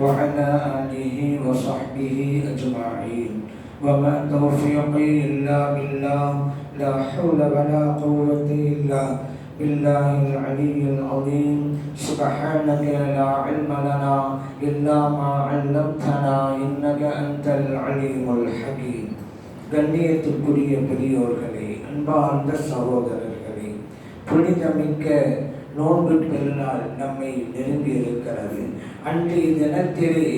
وعلى آله وصحبه أجمعين. وما توفيقي إلا بالله، لا حول ولا قوة إلا بالله العلي العظيم. سبحانك لا علم لنا إلا ما علمتنا إنك أنت العليم الحكيم. கண்ணியத்துக்குரிய பெரியோர்களே, அன்பார்ந்த சகோதரர்களே, புனிதமிக்க நோன்பு பெருநாள் நம்மை நெருங்கி இருக்கிறது. அன்றைய தினத்திலே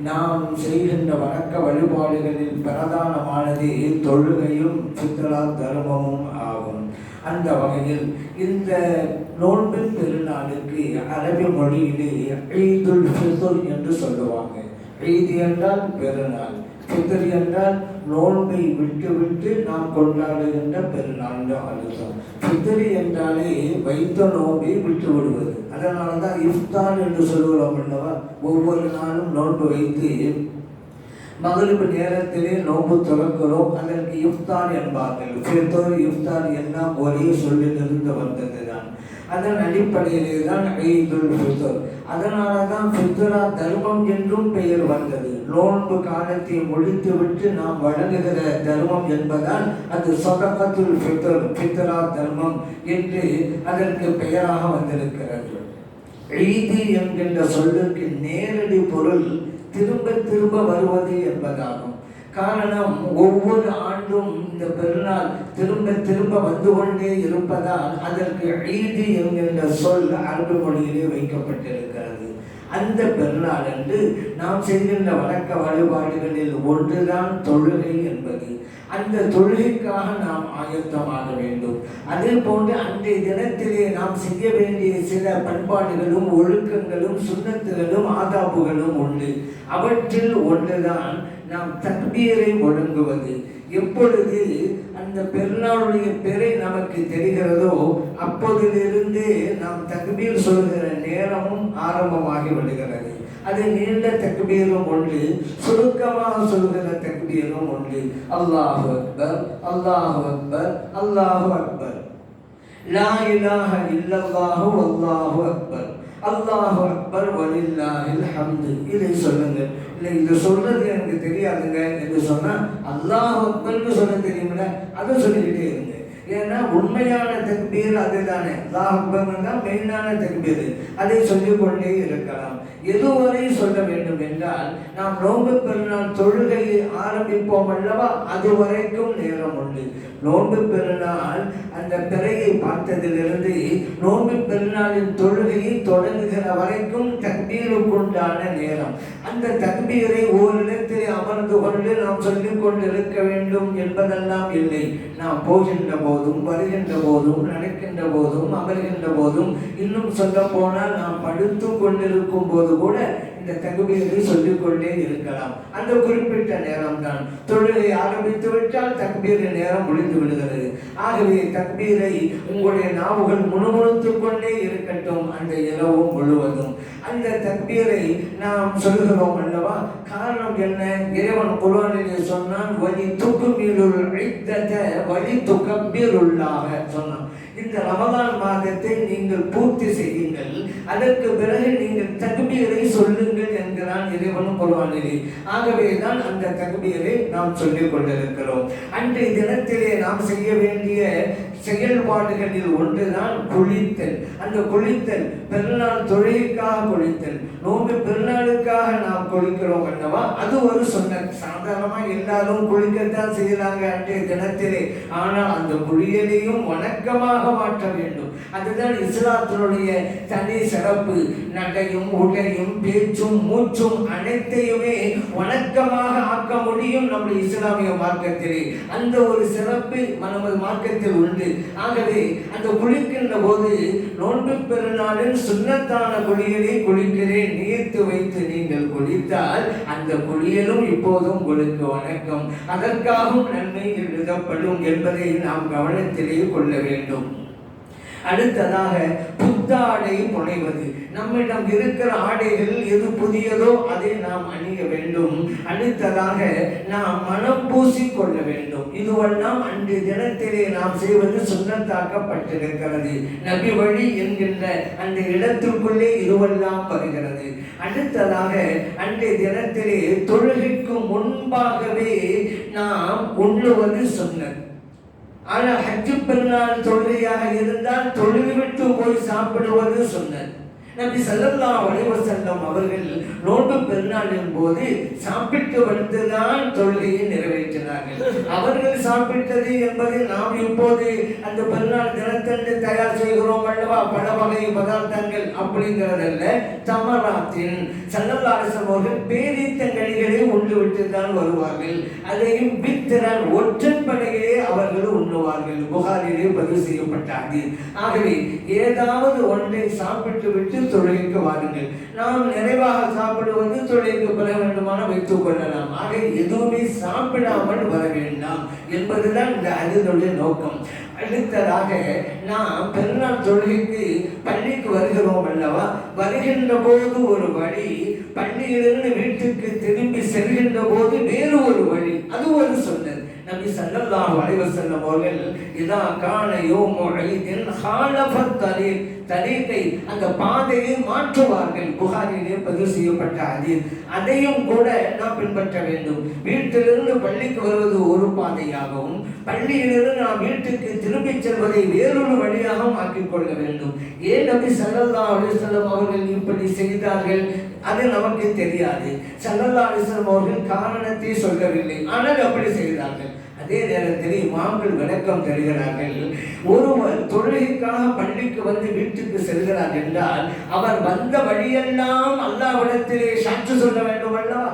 நாம் செய்கின்ற வணக்க வழிபாடுகளில் பிரதானமானது தொழுகையும் ஃபித்ரா தர்மமும் ஆகும். அந்த வகையில் இந்த நோன்பு பெருநாளுக்கு அரபி மொழியிலே ஈதுல் ஃபித்ர் என்று சொல்லுவாங்க. ஈத் என்றால் பெருநாள், ஃபித்ர் என்றால் நோன்பை விட்டு நாம் கொண்டாடுகின்ற பெருநாள் அர்த்தம். ஃபித்ர் என்றாலே வைத்த நோன்பை விட்டு விடுவது. அதனால தான் இஃப்தார் என்று சொல்லுகிறோம் அல்லவா. ஒவ்வொரு நாளும் நோன்பு வைத்து மகரிப் நேரத்திலே நோன்பு துறக்கிறோம். அதற்கு இஃப்தார் என்பார்கள். ஃபித்ர், இஃப்தார் எல்லாம் ஒரே சொல்லிலிருந்து வந்தது தான். அதன் அடிப்படையிலே தான் ஈதுல் ஃபித்ர். அதனால தான் ஃபித்ரா தர்மம் என்றும் பெயர் வந்தது. நோன்பு காலத்தை முடித்துவிட்டு நாம் வழங்குகிற தர்மம் என்பதால் அது சதகத்துல் ஃபித்ர், ஃபித்ரா தர்மம் என்று அதற்கு பெயராக வந்திருக்கிறது. ஈது என்கின்ற சொல்லுக்கு நேரடி பொருள் திரும்ப வருவது என்பதாகும். காரணம், ஒவ்வொரு ஆண்டும் இந்த பெருநாள் திரும்ப வந்து கொண்டே இருப்பதால் அதற்கு ஈது என்கின்ற சொல் அரபு மொழியிலே வைக்கப்பட்டிருக்கிறது. அந்த பெருநாள் என்று நாம் செய்கின்ற வணக்க வழிபாடுகளில் ஒன்றுதான் தொழுகை என்பது. அந்த தொழுகைக்காக நாம் ஆயத்தமாக வேண்டும். அதே போன்று அன்றைய தினத்திலே நாம் செய்ய வேண்டிய சில பண்பாடுகளும் ஒழுக்கங்களும் சுன்னத்துகளும் ஆதாபுகளும் உண்டு. அவற்றில் ஒன்றுதான் நாம் தக்பீரை ஒழுங்குவது. எப்பொழுது அந்த பெருநாளுடைய பெறை நமக்கு தெரிகிறதோ அப்போதிலிருந்து நாம் தக்பீர் சொல்கிற நேரமும் ஆரம்பமாகி விடுகிறது. அது நீண்ட தக்பீரும் உண்டு, சுருக்கமாக சொல்கிற தக்பீரும் உண்டு. அல்லாஹு அக்பர், அல்லாஹு அக்பர், அல்லாஹு அக்பர், லா இலாஹ இல்லல்லாஹு அல்லாஹு அக்பர், அல்லாஹு அக்பர் வலில்லாஹில் ஹம்து. இதை சொல்லுங்கள். இல்லை, இதை சொல்றது எனக்கு தெரியாதுங்க என்று சொன்னால் அல்லாஹு அக்பர்னு சொல்ல தெரியுமில்ல, அதை சொல்லிக்கிட்டே இருங்க. ஏன்னா உண்மையான தக்பீர் அதுதானே. அல்லாஹ் அக்பர் தான் மெயினான தக்பீர். அதை சொல்லிக்கொண்டே இருக்கலாம். எதுவரை சொல்ல வேண்டும் என்றால், நாம் நோன்பு பெருநாள் தொழுகையை ஆரம்பிப்போம் அல்லவா, அது வரைக்கும் நேரம் உண்டு. நோன்பு பெருநாள் அந்த பிறையை பார்த்ததிலிருந்து நோன்பு பெருநாளின் தொழுகையை தொடங்குகிற வரைக்கும் தக்பீருக்குண்டான நேரம். அந்த தக்பீரை ஓரிடத்தில் அமர்ந்து கொண்டு நாம் சொல்லிக் கொண்டு இருக்க வேண்டும் என்பதெல்லாம் இல்லை. நாம் போகின்ற போதும் வருகின்ற போதும் நடக்கின்ற போதும் அமர்கின்ற போதும், இன்னும் சொல்ல போனால் நாம் படுத்து கொண்டிருக்கும் போது கூட இந்த தக்பீரை சொல்லிக்கொண்டே இருக்கலாம். அந்த குறிப்பிட்ட நேரம் தான். தொழுகை ஆரம்பித்து விட்டால் தக்பீர் நேரம் முடிந்து விடுகிறது. ஆகவே தக்பீரை உங்களுடைய நாவுகள் முணுமுணுத்துக் கொண்டே இருக்கட்டும் அந்த இரவும் முழுவதும். அந்த தக்பீரை நாம் சொல்கிறோம் அல்லவா. காரணம் என்ன? இறைவன் குர்ஆனிலே சொன்னான், வலி துக்மிலுல் இத்தத வலி துகப்பிருல்லாஹ சொன்னான். இந்த ரமலான் மாதத்தை நீங்கள் பூர்த்தி செய்யுங்கள், அதற்கு பிறகு நீங்கள் தக்பீரை சொல்லுங்கள் என்கிறான் இறைவன் குர்ஆனிலே. ஆகவே தான் அந்த தக்பீரை நாம் சொல்லிக் கொண்டிருக்கிறோம். அன்றைய தினத்திலே நாம் செய்ய வேண்டிய செயல்பாடுகளில் ஒன்றுதான் குளித்தல். அந்த குளித்தல் பெருநாள் தொழுகைக்காக குளித்தல், நோன்பு பெருநாளுக்காக நாம் குளிக்கிறோம் அல்லவா. அது ஒரு சுன்னத். சாதாரணமாக எல்லாரும் குளிக்கத்தான் செய்யறாங்க அன்றைய தினத்திலே. ஆனால் அந்த குளியலையும் வணக்கமாக மாற்ற வேண்டும். அதுதான் இஸ்லாத்தினுடைய தனி சிறப்பு. நடையும் உடையும் பேச்சும் மூச்சும் அனைத்தையுமே வணக்கமாக ஆக்க முடியும் நம்முடைய இஸ்லாமிய மார்க்கத்திலே. அந்த ஒரு சிறப்பு நமது மார்க்கத்தில் உண்டு. ஆகவே அந்த குளிக்கின்ற போது நோன்பு பெருநாளின் சுன்னத்தான குளியலை குளிக்கிறேன் நியத்து வைத்து நீங்கள் குளித்தால் அந்த குளியலும் இப்போதும் உங்களுக்கு வணக்கம், அதற்காகவும் நன்மை எழுதப்படும் என்பதை நாம் கவனத்திலே கொள்ள வேண்டும். அடுத்ததாக புத்தாடை புனைவது. நம்மிடம் இருக்கிற ஆடைகள் எது புதியதோ அதை நாம் அணிய வேண்டும். அடுத்ததாக நாம் மனம் பூசிக்கொள்ள வேண்டும். இதுவெல்லாம் அன்று தினத்திலே நாம் செய்வது சுன்னத்தாக்கப்பட்டிருக்கிறது. நபி வழி என்கின்ற அந்த இடத்திற்குள்ளே இதுவெல்லாம் வருகிறது. அடுத்ததாக அன்றைய தினத்திலே தொழுகைக்கு முன்பாகவே நாம் உண்ணுவது சுன்னத். ஆனால் ஹஜ்ஜு பெருநாள் தொழுகையாக இருந்தால் தொழுதுவிட்டு போய் சாப்பிடுவது சுன்னத். நபி ஸல்லல்லாஹு அலைஹி வஸல்லம் அவர்கள் நோன்பு பெருநாளின் போது சாப்பிட்டு வந்துதான் தொழுகையை நிறைவேற்றினார்கள். அவர்கள் சாப்பிட்டது என்பது நாம் இப்போது அந்த பெருநாள் தினத்தன்று தயார் செய்கிறோம் அல்லவா, பல வகை பதார்த்தங்கள் அப்படிங்கிறதல்ல. தமராத்தின் ஸல்லல்லாஹு அலைஹி வஸல்லம் அவர்கள் பேரீத்தங்கனிகளை உண்டு விட்டு தான் வருவார்கள். அதையும் வித்திரன் ஒற்றன்படையிலே அவர்கள் உண்ணுவார்கள். புகாரிலே பதிவு செய்யப்பட்ட ஹதீஸ். ஆகவே ஏதாவது ஒன்றை சாப்பிட்டு விட்டு தொழுகைக்கு வாருங்கள். நாம் நிறைவாக சாப்பிடுவது தொழுகைக்கு பெற வேண்டுமான வைத்துக் கொள்ளலாம். ஆக எதுவுமே சாப்பிடாமல் வர வேண்டாம் என்பதுதான் இந்த ஹதீஸுடைய நோக்கம். அடுத்ததாக நாம் பெருநாள் தொழுகைக்கு பள்ளிக்கு வருகிறோம் அல்லவா, வருகின்ற போது ஒரு வழி, பள்ளியிலிருந்து வீட்டுக்கு திரும்பி செல்கின்ற போது வேறு ஒரு வழி, அது ஒரு சுன்னத். நபி ஸல்லல்லாஹு அலைஹி வஸல்லம் அவர்கள் இதா கான யௌமு ஈதின் ஹாலஃபத் தரீக், தரீக்கை அந்த பாதையை மாற்றுவார்கள். புகாரிலே பதிவு செய்யப்பட்ட ஹதீஸ். அதையும் கூட நாம் பின்பற்ற வேண்டும். வீட்டிலிருந்து பள்ளிக்கு வருவது ஒரு பாதையாகவும், பள்ளியிலிருந்து நாம் வீட்டுக்கு திரும்பி செல்வதை வேறொரு வழியாகவும் ஆக்கிக் கொள்ள வேண்டும். ஏன் நபி ஸல்லல்லாஹு அலைஹி வஸல்லம் அவர்கள் இப்படி செய்தார்கள் அது நமக்கு தெரியாது. ஸல்லல்லாஹு அலைஹி வஸல்லம் அவர்கள் காரணத்தை சொல்லவில்லை, ஆனால் அப்படி செய்தார்கள். அதே நேரத்தில் இமாம்கள் விளக்கம் தருகிறார்கள். ஒருவர் தொழுகைக்காக பள்ளிக்கு வந்து வீட்டுக்கு செல்கிறார் என்றால் அவர் வந்த வழியெல்லாம் அல்லாஹ்விடத்திலே சாட்சி சொல்ல வேண்டும் அல்லவா.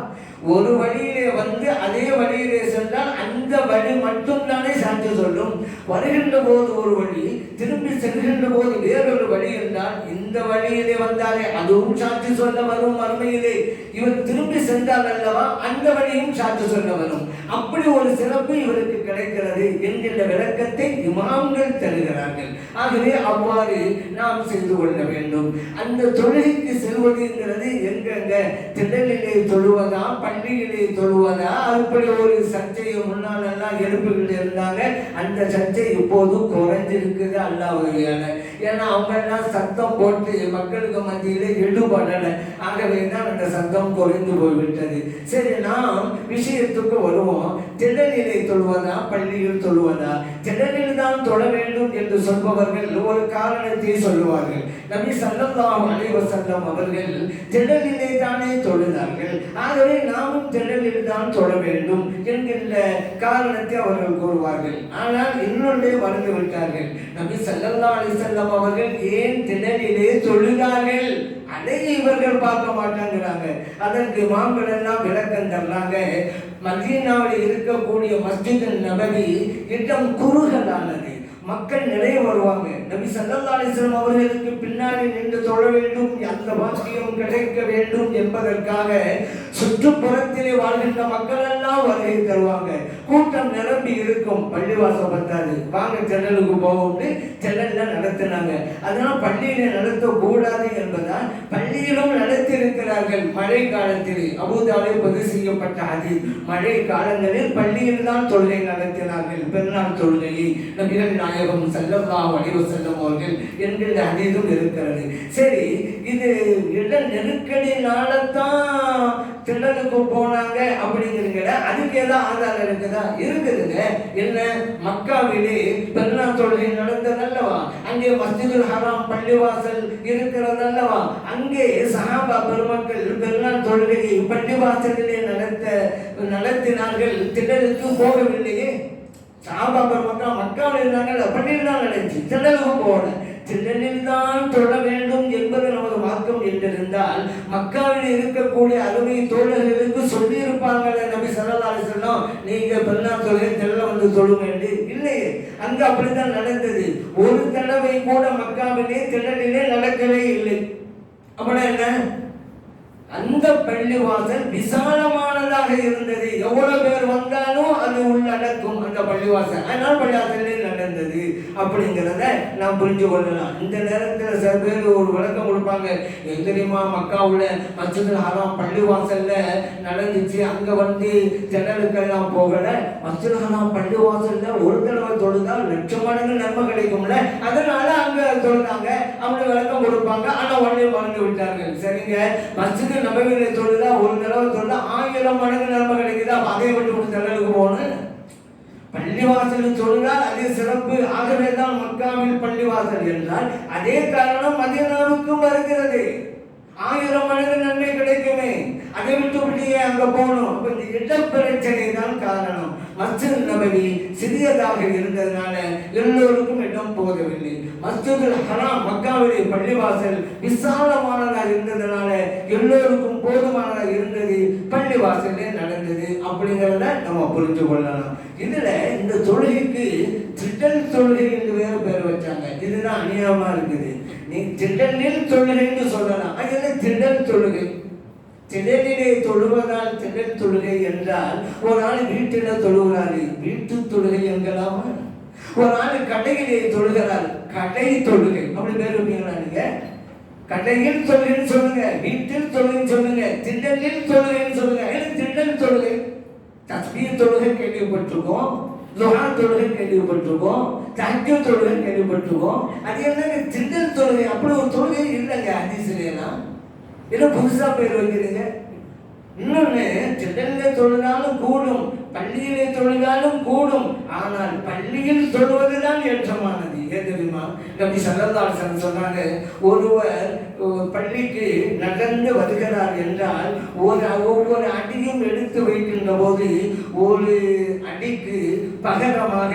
ஒரு வழியிலே வந்து அதே வழியிலே சென்றால் அந்த வழி மட்டும் தானே சாட்சி சொல்லும். வருகின்ற போது ஒரு வழி, திரும்பி செல்கின்ற போது வேறொரு வழி என்றால் இந்த வழியிலே வந்தாலே அதுவும் சாட்சி சொல்ல வரும். மறுமையிலே இவர் திரும்பி சென்றால் அல்லவா அந்த வழியும் சாட்சி சொல்ல வரும். அப்படி ஒரு சிறப்பு இவருக்கு கிடைக்கிறது என்கின்ற விளக்கத்தை இமாம்கள் தருகிறார்கள். ஆகவே அவ்வாறு நாம் செய்து கொள்ள வேண்டும். அந்த தொழுகைக்கு செல்வதுங்கிறது எங்கெங்க திடலிலே தொழுவதா பள்ளியிலே தொழுவதா, அப்படி ஒரு சர்ச்சையை முன்னால் எல்லாம் எழுப்பிக்கிட்டு இருந்தாங்க. அந்த சர்ச்சை இப்போது குறைஞ்சிருக்குது அல்லாஹ்வுடையால. ஏன்னா அவங்க எல்லாம் சத்தம் போட்டு மக்களுக்கு மத்தியிலே ஈடுபடலை. ஆகவே தான் அந்த சத்தம் குறைந்து போய்விட்டது. சரி, நாம் விஷயத்துக்கு வருவோம். திடலிலே தொழுவதா பள்ளியில் தொழுவதா? திடலில் தான் தொழ வேண்டும் என்று சொல்பவர்கள் ஒரு காரணத்தை சொல்லுவார்கள். நபி ஸல்லல்லாஹு அலைஹி வஸல்லம் அவர்கள் திடலிலே தானே தொழுதார்கள். ஆகவே நாமும் திடலில் தான் தொழ வேண்டும் என்கின்ற காரணத்தை அவர்கள் கூறுவார்கள். ஆனால் இன்னொன்றே மறந்து விட்டார்கள். நபி ஸல்லல்லாஹு அலைஹி வஸல்லம் அவர்கள் ஏன் திடலிலே தொழுதார்கள் அதை இவர்கள் பார்க்க மாட்டாங்கிறாங்க. அதற்கு இமாம்கள் எல்லாம் விளக்கம் தர்றாங்க. மதீனாவில் இருக்கக்கூடிய மஸ்ஜித் நபவி இடம் குறுகலானது, மக்கள் நிறைய வருவாங்க. நபி ஸல்லல்லாஹு அலைஹி வஸல்லம் அவர்களுக்கு பின்னாடி நின்று தொழ வேண்டும், அந்த பாக்கியம் கிடைக்க வேண்டும் என்பதற்காக சுற்றுப்புறத்திலே வாழ்கின்ற மக்கள் எல்லாம் வருகை தருவாங்க. கூட்டம் நிரம்பி இருக்கும். பள்ளிவாசல் பத்தாது, வாங்க திடலுக்கு போவோம்னு திடல்ல நடத்தினாங்க. அதனால பள்ளியில நடத்தக்கூடாது என்பதால் பள்ளியிலும் நடத்தி இருக்கிறார்கள். மழை காலத்தில் அபூதாலே பதிவு செய்யப்பட்ட ஹதீஸ், மழை காலங்களில் பள்ளியில் தான் தொழுகை நடத்தினார்கள். பெருநாள் தொழுகையை நபிகள் நாயகம் ஸல்லல்லாஹு அலைஹி வஸல்லம் அவர்கள் என்கிற ஹதீஸும் இருக்கிறது. சரி, இது இட நெருக்கடினால தான் திடலுக்கு போனாங்க அப்படிங்கிறீங்களா? அதுக்கு ஏதாவது ஆதாரம் இருக்குதா? இருக்குதுங்க. என்ன, மக்காவிலே பெருநாள் தொழுகை நடந்ததல்லவா, அங்கே மஸ்ஜிதுல் ஹராம் பள்ளிவாசல் இருக்கிறதல்லவா, அங்கே சஹாபா பெருமக்கள் பெருநாள் தொழுகையை பள்ளிவாசலிலே நடத்தினார்கள். திடலுக்கு போகவில்லையே. சஹாபா பெருமக்கள் மக்காவில் இருந்தாங்க, பள்ளியில் தான் நடந்துச்சு, திடலுக்கு போகல. திடலில் தான் தொழ வேண்டும் என்பது நமது மார்க்கம் என்றிருந்தால் மக்காவில் இருக்கக்கூடிய அருமை தோழர்களுக்கு சொல்லி இருப்பாங்களே நபி ஸல்லல்லாஹு அலைஹி வஸல்லம், நீங்க பெருநாள் தொழுகை திடல வந்து தொழுங்க என்று. இல்லையே, அங்க அப்படித்தான் நடந்தது. ஒரு தடவை கூட மக்காவிலே திடலிலே நடக்கவே இல்லை. அப்படின்னா என்ன? அந்த அந்த பள்ளிவாசல் விசாலமானதாக இருந்தது. எவ்வளவு பேர் வந்தாலும் அது உள்ளடக்கும் அந்த பள்ளிவாசல். அதனால பள்ளிவாசலில் நடந்தது அப்படிங்கிறத நாம் புரிஞ்சு கொள்ளலாம். இந்த நேரத்தில் சில பேர் ஒரு விளக்கம் கொடுப்பாங்க. தெரியுமா, மக்காவுல மஸ்ஜிதுல் ஹராம் பள்ளிவாசல்ல நடந்துச்சு, அங்க வந்து ஜன்னலுக்கெல்லாம் போகல. மஸ்ஜிதுல் ஹராம் பள்ளிவாசல்ல ஒரு தடவை தொழுதா லட்சம் மடங்கு நன்மை கிடைக்கும்ல, அதனால அங்க தொழுதாங்க அப்படி விளக்கம் கொடுப்பாங்க. ஆனா உடனே மறந்து விட்டார்கள். சரிங்க, மஸ்ஜிது நபவியில தொழுதா ஒரு தடவை தொழுதா 1000 மடங்கு நன்மை கிடைக்குதா, அதை விட்டு விட்டு ஜன்னலுக்கு போகணும். பள்ளிவாசல் தொழுதால் அதே சிறப்பு. ஆகவே தான் மக்காவில் பள்ளிவாசல் என்றால் அதே காரணம் மதீனாவுக்கும் வருகிறது. 1000 மடங்கு நன்மை கிடைக்குமே, அதை விட்டு விட்டியே அங்க போகணும். அப்ப இந்த இடப்பிரச்சனை தான் காரணம். மஸ்ஜித் நபவி சிறியதாக இருந்ததுனால எல்லோருக்கும் இடம் போகவில்லை. மஸ்ஜிதுல் ஹராம் மக்காவிலே பள்ளிவாசல் விசாலமானதாக இருந்ததுனால எல்லோருக்கும் போதுமானதாக இருந்தது, பள்ளிவாசலே நடந்தது அப்படிங்கிறத நம்ம புரிஞ்சு கொள்ளலாம். இதுல இந்த தொழுகைக்கு திடல் தொழுகை என்று வேறு பேர் வச்சாங்க. இதுதான் அநியாயமா இருக்குது. நீ திடலில் தொழுகைன்னு சொல்லலாம். அது என்ன திடல் தொழுகை? திடலிலே தொழுவதால் திடல் தொழுகை என்றால் ஒரு ஆள் வீட்டில தொழுகிறாரு, வீட்டு தொழுகை என்கலாமா? ஒரு ஆள் கடையிலே தொழுகிறார், கடை தொழுகை அப்படி பேர் வைப்பீங்களா நீங்க? கடையில் தொழுகைன்னு சொல்லுங்க, வீட்டில் தொழுகைன்னு சொல்லுங்க, திடலில் தொழுகைன்னு சொல்லுங்க. எனக்கு திடல் தொழுகை, தஸ்பீஹ் தொழுகை கேள்விப்பட்டிருக்கோம், துஹா தொழுகை கேள்விப்பட்டிருக்கோம், தஹஜ்ஜுத் தொழுகை கேள்விப்பட்டிருக்கோம். அது என்னங்க திடல் தொழுகை? அப்படி ஒரு தொழுகை இல்லைங்க ஹதீஸ்லாம். ஏதோ புதுசா பேர் வைக்கிறீங்க. இன்னொன்னு, திடல்ல தொழுதாலும் கூடும், பள்ளியிலே தொழுதாலும் கூடும். ஆனால் பள்ளியில் தொழுவதுதான் ஏற்றமானது. ஏன் தெரியுமா? நபி ஸல்லல்லாஹு அலைஹி வஸல்லம் சொன்னாங்க, ஒருவர் பள்ளிக்கு நடந்து வருகிறார் என்றால் ஒவ்வொரு அடியும் எடுத்து வைக்கின்ற போது ஒரு அடிக்கு பகரமாக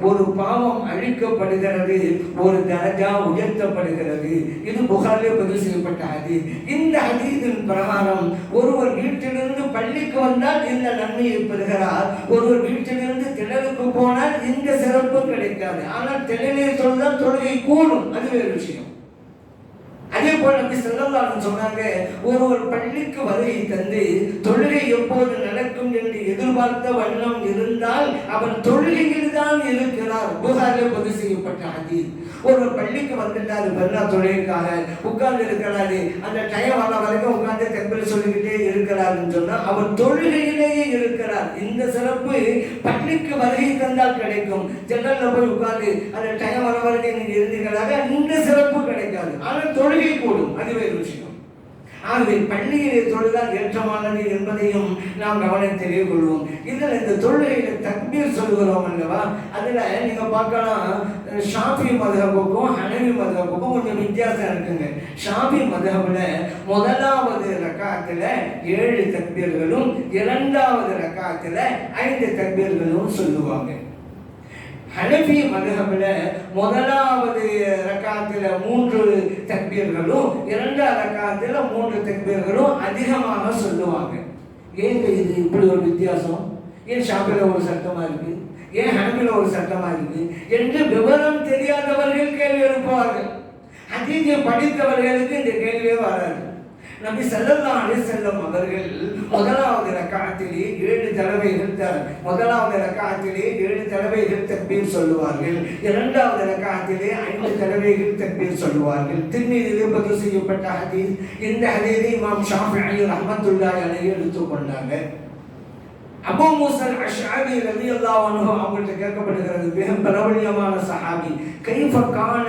ஒரு பாவம் அழிக்கப்படுகிறது, ஒரு தரஜா உயர்த்தப்படுகிறது. இது புகாரிலே பதிவு செய்யப்பட்ட ஹதீஸ். இந்த ஹதீஸின் பிரகாரம் ஒருவர் வீட்டிலிருந்து பள்ளிக்கு வந்தால் இந்த நன்மையை பெறுகிறார், ஒருவர் வீட்டிலிருந்து திடலுக்கு போனால் இந்த சிறப்பு கிடைக்காது. ஆனால் திடலே தொழுதால் தொழுகை கூடும், அது வேறு விஷயம். அதே போல நபி ஸல்லல்லாஹு அலைஹி வஸல்லம் சொன்னாங்க, ஒருவர் பள்ளிக்கு வருகை தந்து தொழுகை எப்போது நடக்கும் என்று எதிர்பார்த்த வண்ணம் இருந்தால் அவன் தொழுகையில் தான் இருக்கிறார். புகாரில் பதிவு செய்யப்பட்ட ஹதீஸ். ஒருவர் பள்ளிக்கு வந்துட்டாரு, பெருநாள் தொழுகைக்காக உட்கார்ந்து இருக்கிறாரு, அந்த டைம் வர வரைக்கும் உட்கார்ந்து தக்பீர் சொல்லிக்கிட்டே இருக்கிறாருன்னு சொன்னா அவர் தொழுகையிலேயே இருக்கிறார். இந்த சிறப்பு பள்ளிக்கு வருகை தந்தால் கிடைக்கும். ஜன்னல்ல போய் உட்கார்ந்து அந்த டைம் வர வரைக்கும் நீங்க இருந்தீங்களாக இந்த சிறப்பு கிடைக்காது. ஆனால் தொழுகை கூடும், அது வேறு விஷயம். ஆகவே பள்ளியிலே தொழுதால் ஏற்றமானது என்பதையும் நாம் கவனத்திலே கொள்வோம். இதில் இந்த தொழுகையில தக்பீர் சொல்கிறோம் அல்லவா, அதுல நீங்க பார்க்கலாம், ஷாஃபி மதுஹபுக்கும் ஹனஃபி மதுஹபுக்கும் கொஞ்சம் வித்தியாசம் இருக்குங்க. ஷாஃபி மதுஹபுல முதலாவது ரக்காத்துல 7 தக்பீர்களும் இரண்டாவது ரக்காத்துல 5 தக்பீர்களும் சொல்லுவாங்க. ஹனஃபி மதுஹபுல முதலாவது ரக்காத்துல 3 தக்பீர்களும் இரண்டாவது ரக்காத்துல 3 தக்பீர்களும் அதிகமாக சொல்லுவாங்க. ஏன் இது இப்படி ஒரு வித்தியாசம்? ஏன் ஷாஃபில ஒரு சட்டமா இருக்கு, ஏன் ஹனஃபில ஒரு சட்டமா இருக்கு என்று விவரம் தெரியாதவர்கள் கேள்வி எழுப்புவார்கள். ஹதீஸை படித்தவர்களுக்கு இந்த கேள்வியே வராது. நபி ஸல்லல்லாஹு அலைஹி வஸல்லம் அவர்கள் முதலாவது ரக்காத்திலே 7 தடவைகள் முதலாவது ரக்காத்திலே 7 தடவைகள் தக்பீர் சொல்லுவார்கள், இரண்டாவது ரக்காத்திலே 5 தடவைகள் தக்பீர் சொல்லுவார்கள். திர்மிதியிலே பதிவு செய்யப்பட்ட ஹதீஸ். இந்த ஹதீஸை இமாம் ஷாஃபிஈ ரஹ்மத்துல்லாஹி அலைஹி எடுத்துக்கொண்டாங்க. அபூ மூஸா அல்-அஷ்அரி ரலியல்லாஹு அன்ஹு அவங்கள்ட்ட கேட்கப்படுகிறது, மிக பிரபல்யமான சஹாபி, கைஃப கான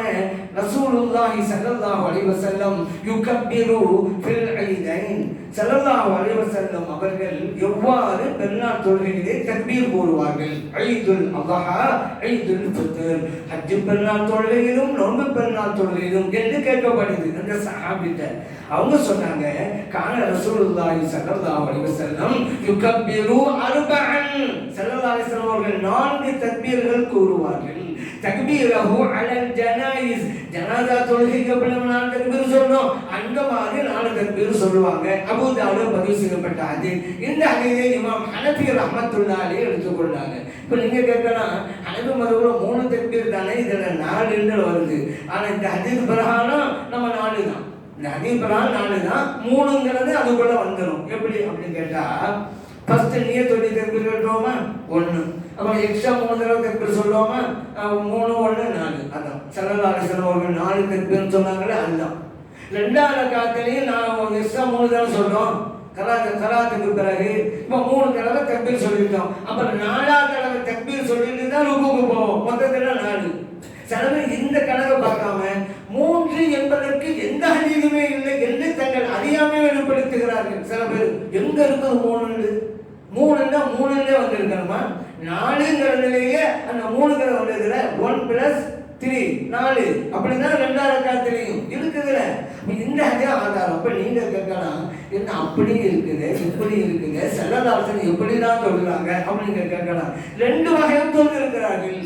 ரசூலுல்லாஹி ஸல்லல்லாஹு அலைஹி வஸல்லம் யுகப்பிரு ஃபில் ஈதைன். ஸல்லல்லாஹு அலைஹி வஸல்லம் அவர்கள் எவ்வாறு பெருநாள் தொழுகையிலே தக்பீர் போடுவார்கள்? ஈதுல் அத்ஹா, ஈதுல் ஃபித்ர், ஹஜ் பெருநாள் தொழுகையிலும் நோன்பு பெருநாள் தொழுகையிலும் என்று கேட்கப்படுது அந்த சஹாபிட்ட. அவங்க சொன்னாங்க, கான ரசூலுல்லாஹி ஸல்லல்லாஹு அலைஹி வஸல்லம் யுகப்பிரு அர்பஅன். ஸல்லல்லாஹு அலைஹி வஸல்லம் அவர்கள் 4 தக்பீர்கள் கூறுவார்கள். தக்பீரஹு அலல் ஜனாயிஸ், ஜனாஸா தொழுகைக்கு அப்புறம் 4 தக்பீர் சொல்லணும், அந்த மாதிரி 4 தக்பீர் சொல்லுவாங்க. அபூ தாவூத் பதிவு செய்யப்பட்ட ஹதீஸ். இந்த ஹதீஸை இமாம் ஹனஃபி ரஹ்மத்துல்லாஹி அலைஹி எடுத்துக்கொண்டாங்க. இப்போ நீங்க கேட்கலாம், ஹனஃபி மதுஹப்ல 3 தக்பீர் தானே, இதுல 4 வருது. ஆனா இந்த ஹதீஸ் பிரகாரம் நம்ம 4 தான். இந்த ஹதீபுலாம் 4 தான், 3ங்கிறது அதுக்குள்ள வந்துடும். எப்படி அப்படின்னு கேட்டா, ஃபர்ஸ்ட் நியத் சொல்லி தக்பீர் கட்டுவோமா 1, அப்புறம் எக்ஸ்ட்ரா 3 தடவை தக்பீர் சொல்லுவோமா 3 1 4. அதான் ஸல்லல்லாஹு அலைஹி வஸல்லம் அவர்கள் 4 தக்பீர்னு சொன்னாங்களே அதுதான். 2வது ரக்காத்திலையும் நான் எக்ஸ்ட்ரா 3 தடவை சொல்றோம் கராத்துக்கு பிறகு. இப்போ 3 தடவை தக்பீர் சொல்லிட்டோம். அப்புறம் 4வது தடவை தக்பீர் சொல்லிட்டு தான் ருக்குக்கு போவோம். மொத்தத்தில் 4. சில பேர் இந்த கணக்கை பார்க்காம 3 என்பதற்கு எந்த ஹதீஸுமே இல்லை என்று தங்கள் அறியாமை வெளிப்படுத்துகிறார்கள். சில பேர் எங்க இருக்குது 3ன்னு 3லே வந்திருக்கணுமா, 4ங்கிறதுலேயே அந்த 3ங்கிற வந்ததுல 1 + 3 4 அப்படிதான் 2வது ரக்காத்திலையும் இருக்குதுல. இந்த அதே ஆதாரம். அப்ப நீங்க கேட்கலாம், என்ன அப்படி இருக்குது இப்படி இருக்குது ஸல்லல்லாஹு எப்படிதான் சொல்றாங்க அப்படின்னு கேட்கலாம். 2 வகையும் சொல்லியிருக்கிறார்கள்,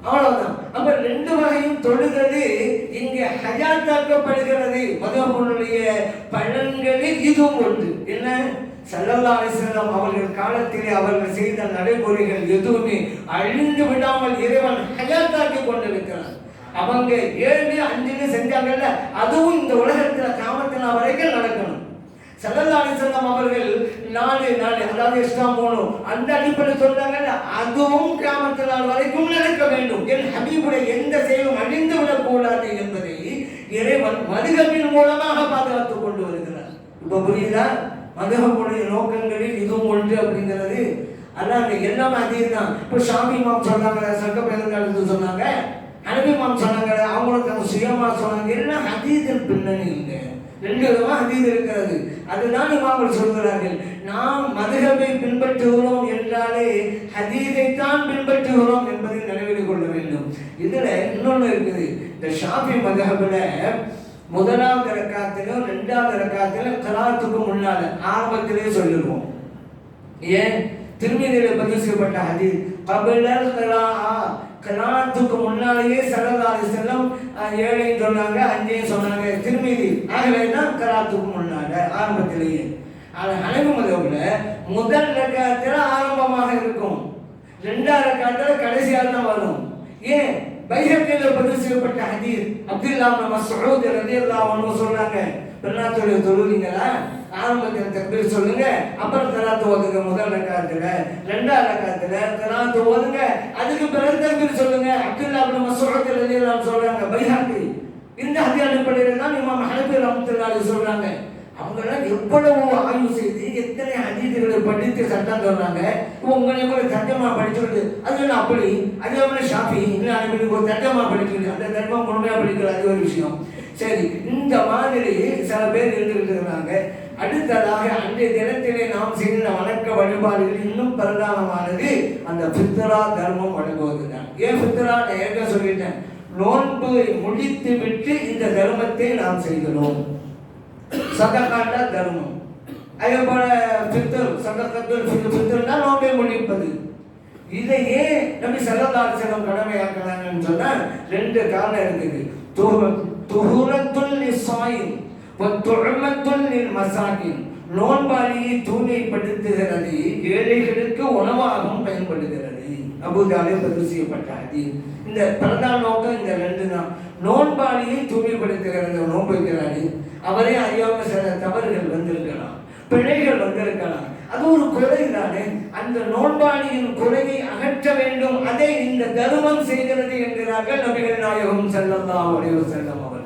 அவ்வளவுதான். அப்ப 2 வகையும் தொழுகிறது இங்க ஹஜாத்தாக்கப்படுகிறது. மதஹ்புடைய பலன்களில் இதுவும் ஒன்று. என்ன, ஸல்லல்லாஹு அலைஹி வஸல்லம் அவர்கள் காலத்திலே அவர்கள் செய்த நடைமுறைகள் எதுவுமே அழிந்து விடாமல் இறைவன் ஹஜாத்தாக்கி கொண்டிருக்கிறார். அவங்க 7 5 செஞ்சாங்கல்ல, அதுவும் இந்த உலகத்துல கியாமத் வரைக்கும் நடக்கணும். ஸல்லல்லாஹு அலைஹி வஸல்லம் அவர்கள் 4 அதாவது எக்ஸ்ட்ரா 3 அந்த அடிப்படையில் சொல்றாங்கல்ல, அதுவும் கியாமத் வரைக்கும் நடக்க வேண்டும். என் ஹபீபுடைய எந்த செயலும் அழிந்து விடக்கூடாது என்பதை இறைவன் மதுஹபின் மூலமாக பாதுகாத்துக் கொண்டு வருகிறார். இப்ப புரியுதா? மதுஹபுடைய நோக்கங்களில் இதுவும் ஒன்று அப்படிங்கிறது. அல்லாஹ் எல்லாமே அதே தான். இப்போ ஷாஃபி இமாம் சொன்னாங்க, சக்க பேருங்காலத்து சொன்னாங்க, ஹனபி இமாம் சொன்னாங்க, அவங்களுக்கு சுயமா சொன்னாங்க. எல்லாம் ஹதீஸின் பின்னணி இல்லை. 2 விதமா ஹதீஸ் இருக்கிறது. அதுதான் இமாம்கள் சொல்கிறார்கள், நாம் மதுஹபை பின்பற்றுகிறோம் என்றாலே ஹதீஸைத்தான் பின்பற்றுகிறோம் என்பதை நினைவில் கொள்ள வேண்டும். இதுல இன்னொன்று இருக்குது. இந்த ஷாஃபி மதுஹபில் 1வது ரக்காத்திலும் 2வது ரக்காத்திலும் கராத்துக்கு முன்னால ஆரம்பத்திலே சொல்லிடுவோம். ஏன், திருமீதியில பதிவு செய்யப்பட்ட ஹதீஸ் கபிலல் கராத்துக்கு முன்னாலேயே ஸல்லல்லாஹு அலைஹி வஸல்லம் 7 சொன்னாங்க, 5 சொன்னாங்க. திருமீதி ஆகவேதான் கராத்துக்கு முன்னால ஆரம்பத்திலேயே. ஹனபி மதுஹப்ல முதல் ரக்காத்துல ஆரம்பமாக இருக்கும், 2வது ரக்காத்துல கடைசியாக தான் வரும். ஏன், பைஹக்கில பதிவு செய்யப்பட்ட ஹதீஸ் அப்துல்லாஹ் இப்னு மஸ்ஊத் ரலியல்லாஹு அன்ஹு சொல்றாங்க, பெருநாளுடைய தொழுவீங்களா ஆரம்பத்தில் தக்பீர் சொல்லுங்க, அப்புறம் கராத்து ஓதுங்க. முதல் ரக்காத்துல 2வது ரக்காத்துல கராத்து ஓதுங்க, அதுக்கு பிறகு தக்பீர் சொல்லுங்க. அப்துல்லாஹ் இப்னு மஸ்ஊத் ரலியல்லாஹு அன்ஹு சொல்றாங்க. பைஹக்கி இந்த ஹதீஸ் அடிப்படையில் தான் இமாம் ஹனபி ரஹ்மத்துல்லாஹி அலைஹி சொல்றாங்க. அவங்களாம் எவ்வளவு ஆய்வு செய்து எத்தனை ஹதீஸ்களை படித்து சட்டம் சொல்றாங்க. உங்களை கூட தர்ஜமா படிச்சுட்டு அது அப்படி அதே மாதிரி ஷாஃபி இல்லை ஒரு தர்ஜமா படிச்சுட்டு அந்த தர்ஜமா முழுமையாக படிக்கிறது அது ஒரு விஷயம். சரி, இந்த மாதிரி சில பேர் இருந்துருக்கிறாங்க. அடுத்ததாக அன்றைய தினத்திலே நாம் செய்த வணக்க வழிபாடுகள் இன்னும் பிரதானமானது அந்த ஃபித்ரா தர்மம் வழங்குவதுதான். ஏன் ஃபித்ரா நான் ஏற்கனவே சொல்லிட்டேன், நோன்பு முடித்து விட்டு இந்த தர்மத்தை நாம் செய்கிறோம். சதகாண்டா தர்மம், அதே போல ஃபித்ர் சதகத்துல் ஃபித்ர்னா நோன்பை முடிப்பது. இதையே நபி ஸல்லல்லாஹு அலைஹி வஸல்லம் கடமையாக்குறாங்கன்னு சொன்னா 2 காரணம் இருக்குது. துஹூரத்துல் லிஸ்ஸாயிம் வ துஅமத்துல் லில் மசாகின். நோன்பாளியை தூய்மைப்படுத்துகிறது, ஏழைகளுக்கு உணவாகவும் பயன்படுகிறது. அபூதாவில் பதிவு செய்யப்பட்ட ஹதீஸ். இந்த பிரதான நோக்கம் இந்த 2 தான். நோன்பாளியை தூய்மைப்படுத்துகிறது, நோன்பு வைக்கிறாரு, அவரே அறியாமல் சில தவறுகள் வந்திருக்கலாம், பிழைகள் வந்திருக்கலாம், அது ஒரு குறை தானே. அந்த நோன்பாளியின் குறையை அகற்ற வேண்டும், அதை இந்த தர்மம் செய்கிறது என்கிறார்கள் நபிகள் நாயகம் ஸல்லல்லாஹு அலைஹி வஸல்லம் அவர்கள்.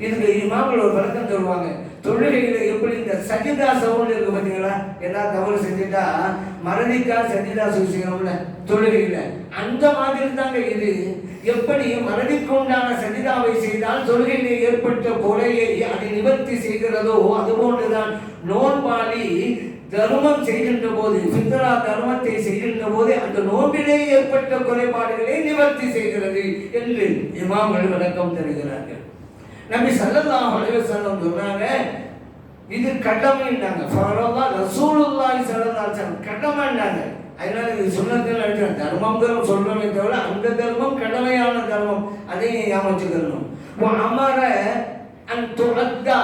இதுக்கு இமாம்கள் ஒரு விளக்கம் சொல்லுவாங்க. தொழுகையில எப்படி இந்த சஜிதா சவுண்ட் இருக்கு பார்த்தீங்களா, ஏதாவது தவறு செஞ்சுட்டா மறதிக்கா சஜிதா செய்யணும்ல தொழுகையில, அந்த மாதிரி தாங்க இது. எப்படி மறதிக்கு உண்டான சஜிதாவை செய்தால் தொழுகையிலே ஏற்பட்ட குறையை அதை நிவர்த்தி செய்கிறதோ அதுபோன்றுதான் நோன்பாளி தர்மம் செய்கின்ற போது, ஃபித்ரா தர்மத்தை செய்கின்ற போது அந்த நோன்பிலே ஏற்பட்ட குறைபாடுகளை நிவர்த்தி செய்கிறது என்று இமாம்கள் விளக்கம் தருகிறார்கள். நபி ஸல்லல்லாஹு அலைஹி வஸல்லம் சொன்னாங்க, இது கடமைன்னாங்க. ஃபரதா ரசூலுல்லாஹி ஸல்லல்லாஹு அலைஹி வஸல்லம் கடமைன்னாங்க. அதனால இது சுன்னத்தில் அடிக்கிற தர்மம் சொல்றமே தவிர அந்த தர்மம் கடமையான தர்மம், அதையும் ஞாபகம். அமர அன் துஅத்தா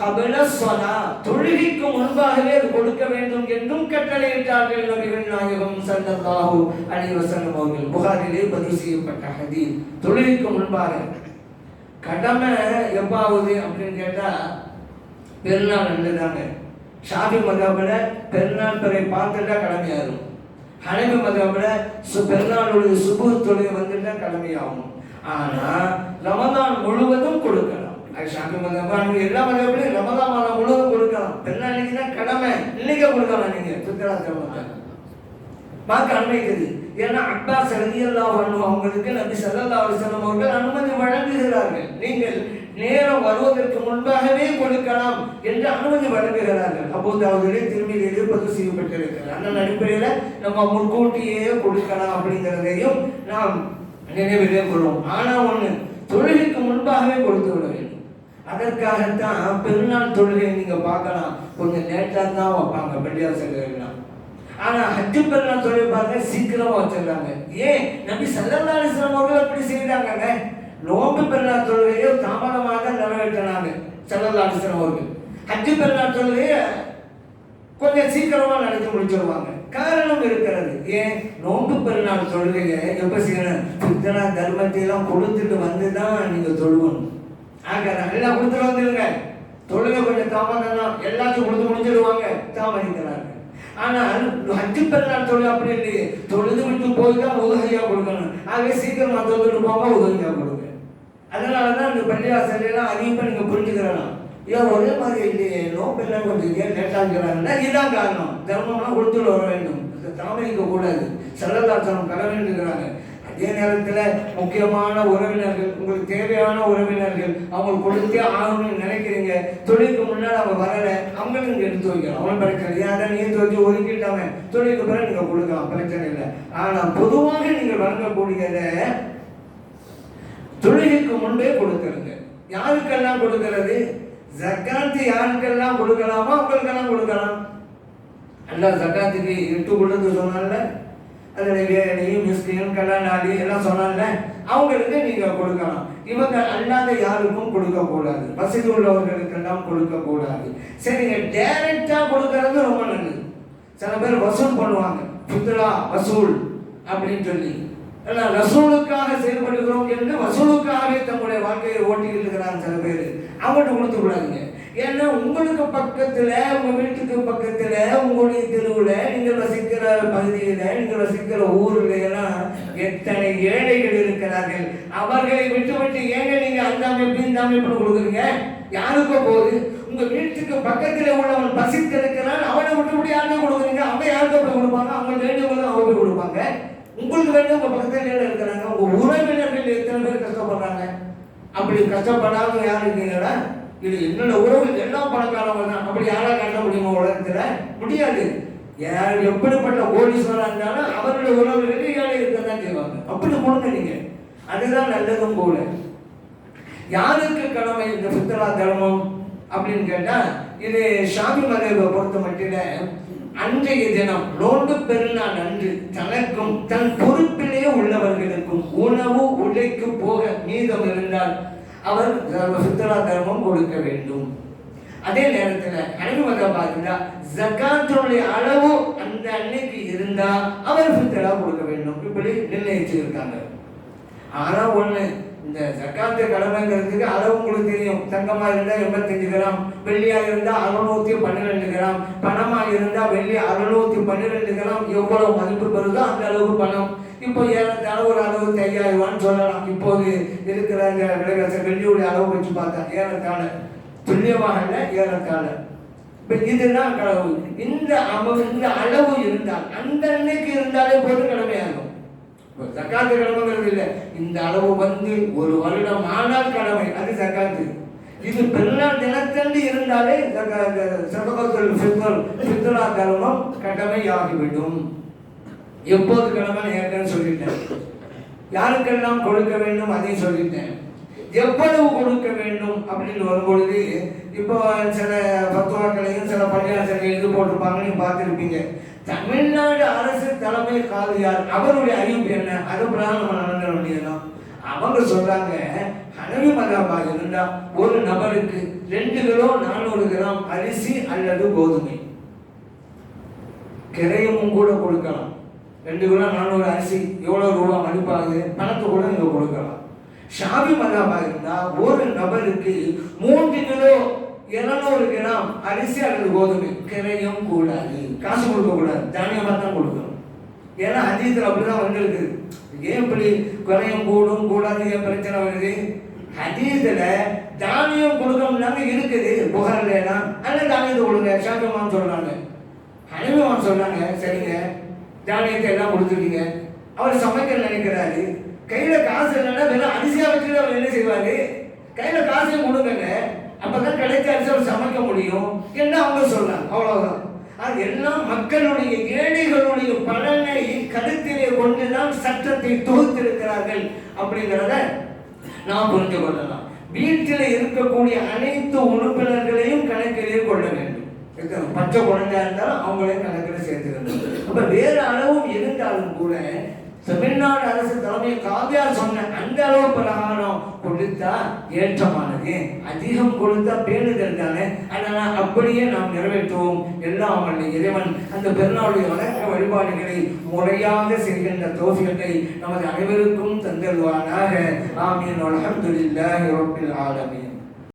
கபல ஸலா, தொழுகைக்கு முன்பாகவே அது கொடுக்க வேண்டும் என்றும் கட்டளையிட்டார்கள் நபிகள் நாயகம் ஸல்லல்லாஹு அலைஹி வஸல்லம் அவர்கள். புகாரிலே பதிவு செய்யப்பட்ட ஹதீஸ். தொழுகைக்கு முன்பாக கடமை எப்போ ஆகுது அப்படின்னு கேட்டால் பெருநாள் நல்லதாங்க. ஷாஃபி மதஹ்பில் பெருநாள் பிறை பார்த்துட்டா கடமையாகும். ஹனஃபி மதஹ்பில் பெருநாளுடைய சுபுஹ் தொழுகை வந்துட்டா கடமையாகும். ஆனால் ரமதான் முழுவதும் கொடுக்கலாம். ஷாஃபி மதஹ்ப் எல்லா மதஹ்பிலையும் ரமதான் மாதம் முழுவதும் கொடுக்கலாம். பெருநாள் இன்னைக்கு தான் கடமை, இன்னைக்கே கொடுக்கலாம். நீங்கள் ஃபித்ரா தர்மத்தை பார்க்க அனுமதிக்குது. ஏன்னா அப்பாஸ் ரலியல்லாஹு அன்ஹு அவங்களுக்கு நபி ஸல்லல்லாஹு அலைஹி வஸல்லம் அவர்கள் அனுமதி வழங்குகிறார்கள். நீங்கள் நேரம் வருவதற்கு முன்பாகவே கொடுக்கலாம் என்று அனுமதி வழங்குகிறார்கள். அபூதாவுதிலே திருமதியிலே பதிவு செய்யப்பட்டிருக்கிறது. அந்த அடிப்படையில் நம்ம முன்கூட்டியே கொடுக்கலாம் அப்படிங்கிறதையும் நாம் நினைவிலே கொள்வோம். ஆனால் ஒன்று, தொழுகைக்கு முன்பாகவே கொடுத்து விட வேண்டும். அதற்காகத்தான் பெருநாள் தொழுகை நீங்கள் பார்க்கலாம், கொஞ்சம் லேட்டாக தான் வைப்பாங்க பள்ளிவாசல்கள்லாம். ஆனால் ஹஜ்ஜு பெருநாள் தொழுகை பாருங்க சீக்கிரமாக வச்சிடறாங்க. ஏன்? நபி ஸல்லல்லாஹு அலைஹி வஸல்லம் அவர்கள் அப்படி செய்தாங்க. நோன்பு பெருநாள் தொழுகையை தாமதமாக நிறைவேற்றினாங்க ஸல்லல்லாஹு அலைஹி வஸல்லம் அவர்கள். ஹஜ்ஜு பெருநாள் தொழுகையை கொஞ்சம் சீக்கிரமாக நடத்தி முடிச்சிருவாங்க. காரணம் இருக்கிறது. ஏன்? நோன்பு பெருநாள் தொழுகையை எப்போ செய்யணும்? பித்தனா தர்மத்தையெல்லாம் கொடுத்துட்டு வந்து தான் நீங்கள் தொழுவணும். எல்லாம் கொடுத்துட்டு வந்துருங்க. தொழுகை கொஞ்சம் தாமதம் தான், எல்லாத்தையும் கொடுத்து முடிச்சிடுவாங்க, தாமதிக்கிறாங்க. ஆனால் ஹஜ்ஜு பெருநாள் தொழுகை அப்படி இல்லையே, தொழுது விட்டு போய் தான் உதவியா கொடுக்கணும். ஆகவே சீக்கிரமா தொழுது போக உதவியா கொடுங்க. அதனால தான் இந்த பள்ளிவாசலாம் அதிகமாக நீங்கள் புரிஞ்சுக்கிறலாம். ஏன் ஒரே மாதிரி இல்லையே, நோம்பெல்லாம் கொஞ்சம் ஏன் லேட்டாகிறாங்கன்னா இதுதான் காரணம். தர்மம்லாம் கொடுத்துட்டு வர வேண்டும், தாமதிக்க கூடாது. ஸல்லல்லாஹு கட வேண்டுகிறாங்க. அதே நேரத்தில் முக்கியமான உறவினர்கள், உங்களுக்கு தேவையான உறவினர்கள், அவங்களுக்கு கொடுத்தே ஆகணும்னு நினைக்கிறீங்க, தொழிலுக்கு முன்னால் அவங்க வரலை, அவங்களும் நீங்கள் எடுத்து வைக்கலாம். அவன் பிரச்சனை ஏன் நீந்து வச்சு ஒதுக்கிட்டாங்க, தொழிலுக்கு பிறகு நீங்கள் கொடுக்கலாம், பிரச்சனை இல்லை. ஆனால் பொதுவாக நீங்கள் வழங்கக்கூடியதை தொழுகைக்கு முன்பே கொடுத்துருங்க. யாருக்கெல்லாம் கொடுக்கிறது? ஜக்காத்து யாருக்கெல்லாம் கொடுக்கலாமோ அவங்களுக்கெல்லாம் கொடுக்கலாம். அல்ல ஜக்காத்துக்கு 8 கொடுத்து சொன்னால, அதில் வேலையும் மிஸ்கியும் கல்லாநாளி எல்லாம் சொன்னால அவங்களுக்கு நீங்கள் கொடுக்கலாம். இவங்க அல்லாத யாருக்கும் கொடுக்கக்கூடாது, வசதி உள்ளவர்களுக்கெல்லாம் கொடுக்கக்கூடாது. சரிங்க, டைரக்டாக கொடுக்கறது ரொம்ப நல்லது. சில பேர் வசூல் பண்ணுவாங்க, ஃபித்ரா வசூல் அப்படின்னு சொல்லி. எல்லாம் ரசூலுக்காக செயல்படுகிறோம் என்று வசூலுக்காகவே தங்களுடைய வாழ்க்கையை ஓட்டிக்கிட்டு இருக்கிறாங்க சில பேர். அவங்கள்ட்ட கொடுத்து கூடாதுங்க. ஏன்னா உங்களுக்கு பக்கத்தில், உங்கள் வீட்டுக்கு பக்கத்தில், உங்களுடைய தெருவில், நீங்கள் வசிக்கிற பகுதியில், நீங்கள் வசிக்கிற ஊரில் எல்லாம் எத்தனை ஏழைகள் இருக்கிறார்கள். அவர்களை விட்டு விட்டு ஏங்க நீங்கள் அந்த அமைப்பு இந்த அமைப்பு கொடுக்குறீங்க? யாருக்கோ போகுது. உங்கள் வீட்டுக்கு பக்கத்தில் உள்ளவன் பசித்திருக்கிறான், அவனை விட்டு விட்டு யாருக்கும் கொடுக்குறீங்க? அவங்க யாருக்கோ போய் கொடுப்பாங்க, அவங்க வேண்டியவங்க அவங்க போய் கொடுப்பாங்க. உங்களுக்கு வேண்டிய உங்கள் பக்கத்தில் இருக்கிறாங்க. உங்கள் உறவினர்கள் எத்தனை பேர் கஷ்டப்படுறாங்க? அப்படி கஷ்டப்படாத யார் இருக்கீங்களா? இது என்னோட உறவுகள் எல்லாம் பணக்காரவங்க தான். அப்படி யாராக காட்ட முடியுமா உலகத்தில்? முடியாது. யார் எப்படிப்பட்ட கோடீஸ்வரா இருந்தாலும் அவருடைய உறவுகளுக்கு ஏழை இருக்க தான் செய்வாங்க. அப்படி கொடுங்க நீங்கள், அதுதான் நல்லதும் போல. யாருக்கு கடமை இந்த ஃபித்ரா தர்மம் அப்படின்னு கேட்டால், இது ஷாஃபி மதஹ்பை பொறுத்த மட்டில் அன்றைய தினம் நோன்பு பெருநாள் அன்று தனக்கும் தன் பொறுப்பிலே உள்ளவர்களுக்கும் உணவு உழைக்கு போக மீதம் இருந்தால் அவர் ஃபித்ரா தர்மம் கொடுக்க வேண்டும். அதே நேரத்தில் ஹனஃபி மதஹ்ப் பார்த்தா ஜகாத்துடைய அளவு அந்த அன்னைக்கு இருந்தால் அவர் ஃபித்ரா கொடுக்க வேண்டும், இப்படி நிர்ணயிச்சிருக்காங்க. ஆனால் ஒன்று, இந்த ஜக்காத்து கடமைங்கிறதுக்கு அளவு உங்களுக்கு தெரியும். தங்கமாக இருந்தால் 85 கிராம், வெள்ளியாக இருந்தால் 612 கிராம், பணமாக இருந்தால் வெள்ளி 612 கிராம். எவ்வளோ மதிப்பு பெறுதோ அந்த அளவுக்கு பணம். இப்போ ஏறத்தாழ ஒரு 65,000 ரூபான்னு சொல்லலாம். இப்போது இருக்கிற விலைவாசி வெள்ளியுடைய அளவு வச்சு பார்த்தா ஏறத்தாழ, துல்லியமாக இல்லை, ஏறத்தாழ. இப்போ இதுதான் அளவு. இந்த அளவு இருந்தால் அந்த அன்னைக்கு இருந்தாலே போது கடமையாகும். ஜக்காத்து கடமைங்கிறது இல்லை. இந்த அளவு வந்து ஒரு வருடம் ஆனால் கடமை, அது ஜக்காத்து. இது பெருநாள் தினத்தன்று இருந்தாலே சதகத்துல் ஃபித்ரா தர்மம் கடமையாகிவிடும். எப்போது கடமை ஏற்கனவே சொல்லிட்டேன். யாருக்கெல்லாம் கொடுக்க வேண்டும் அதையும் சொல்லிட்டேன். எவ்வளவு கொடுக்க வேண்டும் அப்படின்னு வரும்பொழுது, இப்போ சில பத்துவாக்களையும் சில பள்ளியாசர்கள் எழுதி போட்டிருப்பாங்க, நீங்கள் பார்த்துருப்பீங்க. தமிழ்நாடு அரசு தலைமை காதியார் அவருடைய அறிவிப்பு என்ன, அது பிரதான நடந்த வேண்டியதுதான். அவங்க சொல்றாங்க, ஹனஃபி மதஹ்பாக இருந்தால் ஒரு நபருக்கு 2 கிலோ 400 கிராம் அரிசி அல்லது கோதுமை, கிரையமும் கூட கொடுக்கலாம். 2 கிலோ 400 அரிசி எவ்வளோ ரூபா மதிப்பாகுது, பணத்தை கூட நீங்கள் கொடுக்கலாம். ஷாஃபி மதஹபா இருந்தா ஒரு நபருக்கு 3 கிலோ 200 கிராம் அரிசி அல்லது கோதுமை கிரையும் கூடாது, காசு கொடுக்க கூடாது, தானியமா தான் கொடுக்கணும். ஏன்னா ஹதீஸ்ல அப்படிதான் வந்திருக்கு. ஏன் இப்படி குறையும் கூடும் கூடாது ஏன் பிரச்சனை வருது? ஹதீஸ்ல தானியம் கொடுக்கணும்னாங்க இருக்குது, புகார்லாம் அல்ல தானியத்தை கொடுங்க. ஷாஃபிமான் சொல்றாங்க, ஹனீஃபிமான் சொல்றாங்க, சரிங்க தானியத்தை எல்லாம் கொடுத்துட்டீங்க, அவர் சமைக்க நினைக்கிறாரு, கையில காசு இல்லைன்னா வெறும் அரிசியா வச்சுட்டு அவர் என்ன செய்வாரு? கையில காசையும் கொடுங்க, அப்பதான் கிடைச்ச அரிசி அவர் சமைக்க முடியும் என்ன அவங்க சொல்றாங்க. அவ்வளவுதான். அது எல்லாம் மக்களுடைய ஏழைகளுடைய பலனை கருத்திலே கொண்டுதான் சட்டத்தை தொகுத்திருக்கிறார்கள் அப்படிங்கிறத நாம் புரிந்து கொள்ளலாம். வீட்டில் இருக்கக்கூடிய அனைத்து உறுப்பினர்களையும் கணக்கிலே கொள்ள வேண்டும். பச்சை குழந்தையா இருந்தாலும் அவங்களையும் கணக்கில் சேர்த்துக்கணும். அப்ப வேறு அளவும் இருந்தாலும் கூட தமிழ்நாடு அரசு தலைமை காவியார் சொன்ன அந்த அளவு பிரகாரம் கொடுத்தா ஏற்றமானது, அதிகம் கொடுத்தா பேணுதல் தானே. அதனால் அப்படியே நாம் நிறைவேற்றுவோம். எல்லாம் வல்ல இறைவன் அந்த பெருநாளுடைய வணக்க வழிபாடுகளை முறையாக செய்கின்ற தௌஃபீகை நமது அனைவருக்கும் தந்தல்வானாக. ஆமீன். அல்ஹம்துலில்லாஹி ரப்பில் ஆலமீன்.